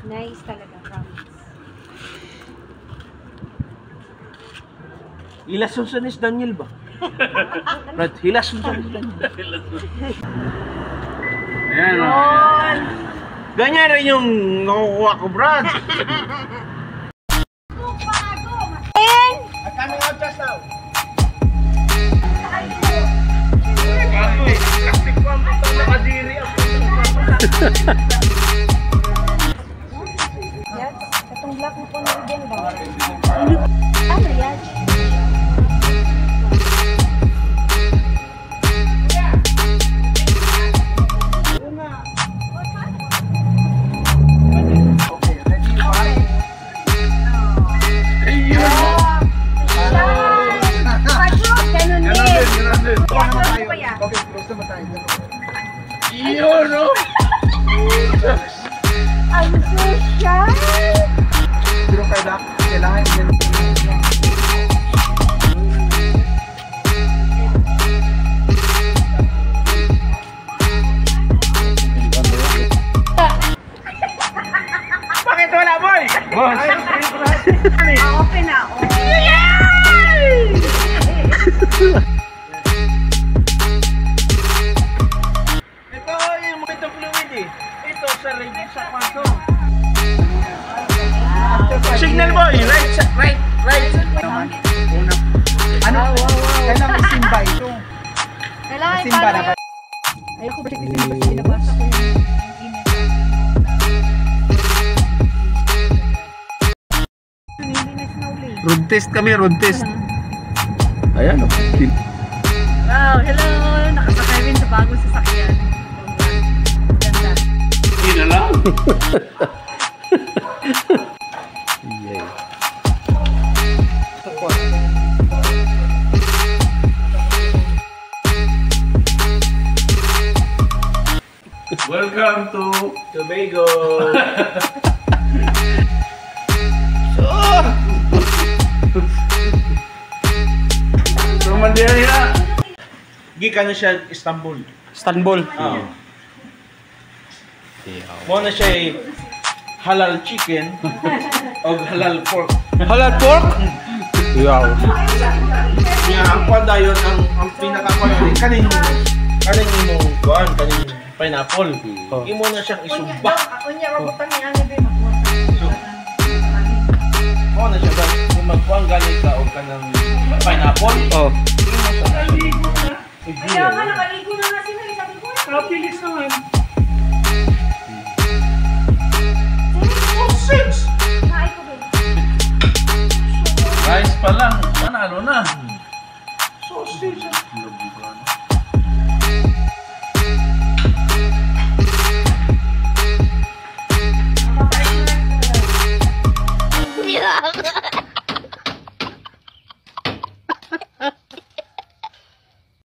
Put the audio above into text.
Nice talaga, promise. Ilasunsan is Daniel ba? Brad, hilasunsan is Daniel. Ayan o. Ganyan rin yung nakukuha ko, Brad. I'm coming out just now. Bago eh. Plastic bomb ito nakadiri ako. Yes, katong black mo po na rin ba? Ano yan? Okay, close naman tayo. Iyon, no? I'm so shy! Pero kailangan yan. Bakit wala, boy? Boss! Open na, oh. Signal boy, right. Ano? Kailangan isimba ito. Kailangan Simba na ba? Ayoko ba isimba? Binabasa ko yung email. Nilinis na uli. Road test kami, road test. Ayan o. Wow, hello! Nakasakay rin sa bagong sasakyan. Maganda. Hindi na lang. Welcome to Tobago. So, Mandela. Gikan na siya Istanbul. Istanbul. Oo. Mo na siya halal chicken o halal pork. Halal pork? Wow. Nga, ang padayon, ang pinaka-quality, kanin mo kuhan, kanin pineapple. Imo na siyang isumba. Ako niya, mabutan niya ang ibig. Mo na siya ba, kung magkuhan galing ka o ka ng pineapple, Oh. imo sa naligo na. Kaya nga, nakaligo na nga sila. Sabi ko, Kapilis naman. Sausage! naay ko din. Rice pa lang, panalo na. Sausage.